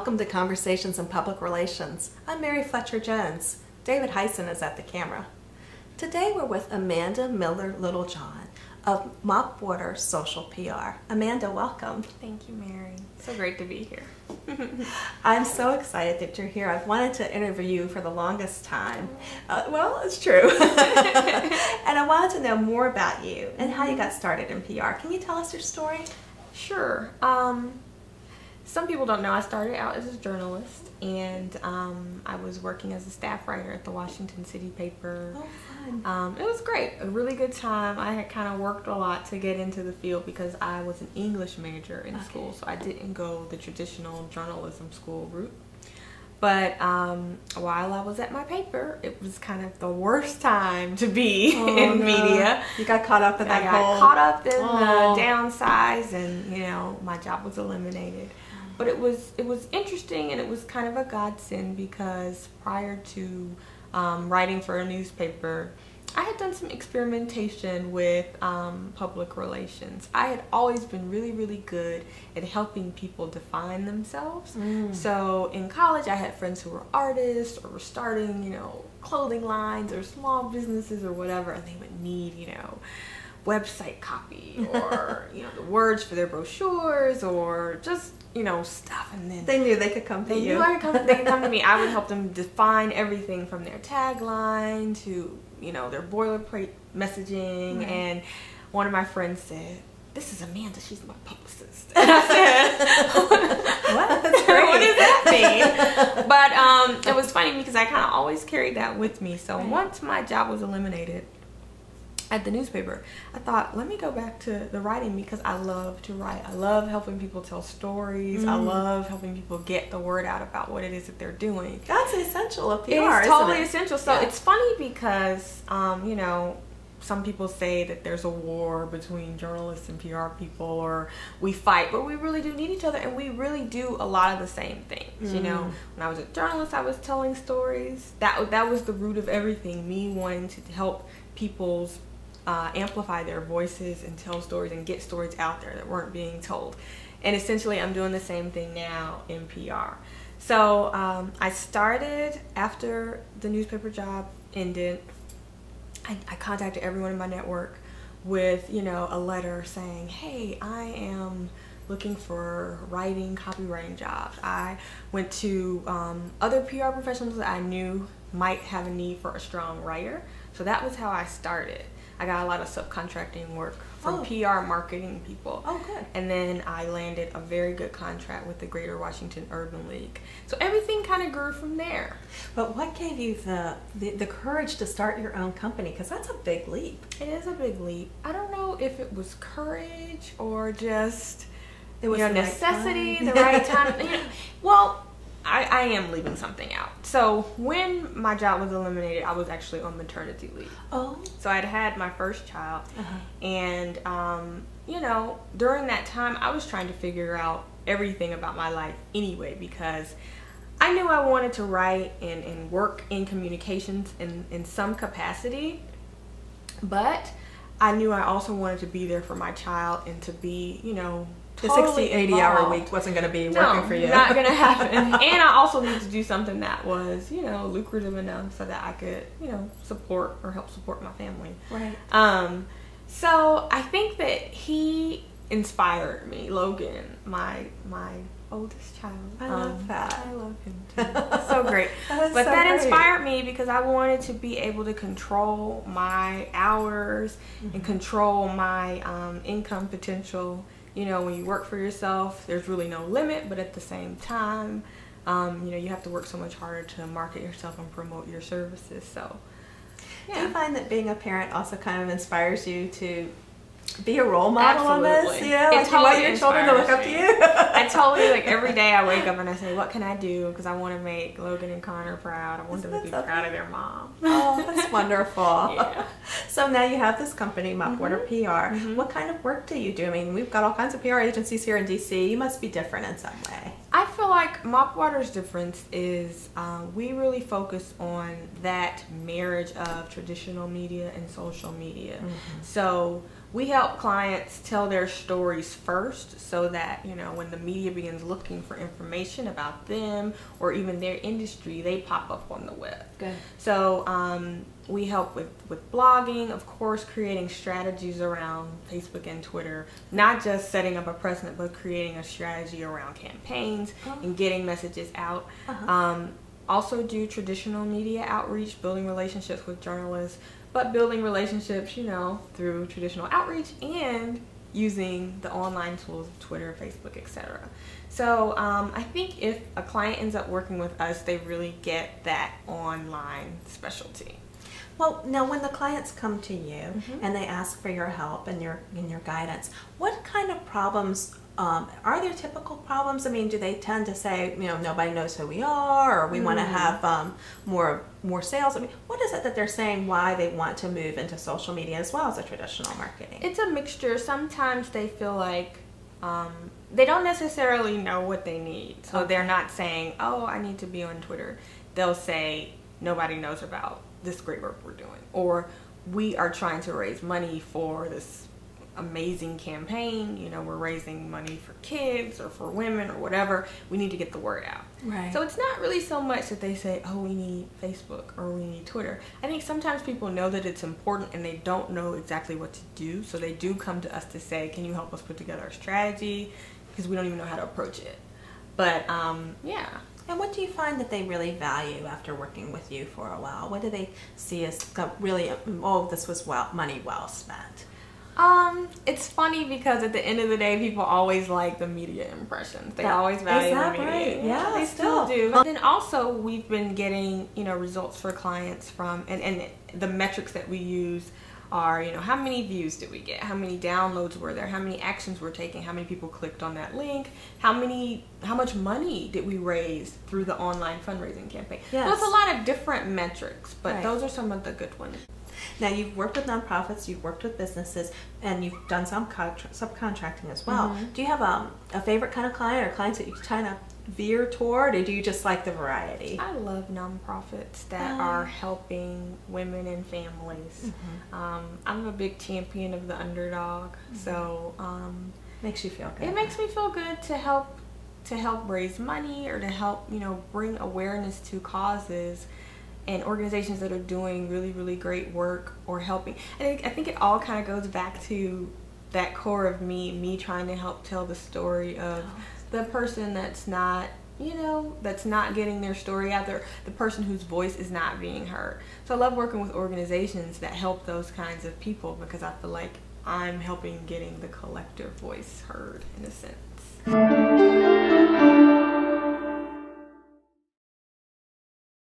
welcome to Conversations in Public Relations. I'm Mary Fletcher Jones. David Hyson is at the camera. Today we're with Amanda Miller-Littlejohn of Mopwater Social PR. Amanda, welcome. Thank you, Mary. So great to be here. I'm so excited that you're here. I've wanted to interview you for the longest time. Well, it's true. And I wanted to know more about you and how you got started in PR. Can you tell us your story? Sure. Some people don't know I started out as a journalist, and I was working as a staff writer at the Washington City paper. Oh, fun. It was great, a really good time. I had kind of worked a lot to get into the field because I was an English major in school, so I didn't go the traditional journalism school route. But while I was at my paper, it was kind of the worst time to be in media. You got caught up in that I got caught up in the downsize, and you know, my job was eliminated. But it was interesting, and it was kind of a godsend because prior to writing for a newspaper, I had done some experimentation with public relations. I had always been really good at helping people define themselves. So in college, I had friends who were artists or were starting, you know, clothing lines or small businesses or whatever, and they would need, you know, website copy or you know, the words for their brochures or just, you know, stuff. And then they knew they could come to you. They knew they could come to me. I would help them define everything from their tagline to, you know, their boilerplate messaging. Right. And one of my friends said, "This is Amanda, she's my publicist." And I said, "What? That's great. What does that mean?" But it was funny because I kind of always carried that with me. So once my job was eliminated at the newspaper, I thought, let me go back to the writing because I love to write. I love helping people tell stories. I love helping people get the word out about what it is that they're doing. That's essential of PR, It's totally isn't it? essential. So it's funny because, you know, some people say that there's a war between journalists and PR people, or we fight, but we really do need each other, and we really do a lot of the same things. You know, when I was a journalist, I was telling stories. That was the root of everything, me wanting to help people's amplify their voices and tell stories and get stories out there that weren't being told. And essentially I'm doing the same thing now in PR. So I started after the newspaper job ended. I contacted everyone in my network with, you know, a letter saying, hey, I am looking for writing, copywriting jobs. I went to other PR professionals that I knew might have a need for a strong writer. So that was how I started. I got a lot of subcontracting work from PR marketing people. Oh, good. And then I landed a very good contract with the Greater Washington Urban League. So everything kind of grew from there. But what gave you the courage to start your own company? Because that's a big leap. It is a big leap. I don't know if it was courage or just, it was, you know, necessity, the right time. You know, well, I am leaving something out. So when my job was eliminated, I was actually on maternity leave. Oh. So I'd had my first child. And, you know, during that time, I was trying to figure out everything about my life anyway, because I knew I wanted to write and work in communications in some capacity. But I knew I also wanted to be there for my child and to be, you know, the 60, 80-hour week wasn't going to be working for you. Not going to happen. And I also needed to do something that was, you know, lucrative enough so that I could, you know, support or help support my family. Right. So I think that he inspired me, Logan, my oldest child. I love that. I love him too. So great. But so that great. inspired me because I wanted to be able to control my hours and control my income potential. You know, when you work for yourself, there's really no limit, but at the same time, you know, you have to work so much harder to market yourself and promote your services. So, yeah. Do you find that being a parent also kind of inspires you to be a role model on this? You know, like you want your children to look up to you? I totally, like, every day I wake up and I say, what can I do? Because I want to make Logan and Connor proud. I want them to be proud of their mom. Oh, that's wonderful. Yeah. So now you have this company, Mopwater PR. What kind of work do you do? I mean, we've got all kinds of PR agencies here in DC. You must be different in some way. I feel like Mopwater's difference is we really focus on that marriage of traditional media and social media. So we help clients tell their stories first so that, you know, when the media begins looking for information about them or even their industry, they pop up on the web. Good. So we help with blogging, of course, creating strategies around Facebook and Twitter, not just setting up a presence, but creating a strategy around campaigns and getting messages out. Also do traditional media outreach, building relationships with journalists, but building relationships, you know, through traditional outreach and using the online tools of Twitter, Facebook, etc. So I think if a client ends up working with us, they really get that online specialty. Well, now when the clients come to you and they ask for your help and your guidance, what kind of problems are there typical problems? I mean, do they tend to say, you know, nobody knows who we are, or we want to have more sales? I mean, what is it that they're saying why they want to move into social media as well as the traditional marketing? It's a mixture. Sometimes they feel like they don't necessarily know what they need. So they're not saying, oh, I need to be on Twitter. They'll say, nobody knows about this great work we're doing. Or we are trying to raise money for this amazing campaign, you know, we're raising money for kids or for women or whatever, we need to get the word out. Right. So it's not really so much that they say, oh, we need Facebook or we need Twitter. I think sometimes people know that it's important and they don't know exactly what to do, so they do come to us to say, can you help us put together a strategy, because we don't even know how to approach it. But yeah. And what do you find that they really value after working with you for a while? What do they see as really, oh, this was money well spent? It's funny because at the end of the day, people always like the media impressions. They always value the media. Right? Yeah, they still do. But then also we've been getting, you know, results for clients from, and the metrics that we use are, you know, how many views did we get? How many downloads were there? How many actions were taken? How many people clicked on that link? How much money did we raise through the online fundraising campaign? Yes. So it's a lot of different metrics, but those are some of the good ones. Now, you've worked with nonprofits, you've worked with businesses, and you've done some subcontracting as well. Do you have a favorite kind of client or clients that you kind of veer toward, or do you just like the variety? I love nonprofits that are helping women and families. I'm a big champion of the underdog, so makes you feel good. It makes me feel good to help raise money or to help, you know, bring awareness to causes and organizations that are doing really, really great work or helping. I think it all kind of goes back to that core of me trying to help tell the story of the person that's not, you know, that's not getting their story out there, the person whose voice is not being heard. So I love working with organizations that help those kinds of people because I feel like I'm helping getting the collective voice heard in a sense.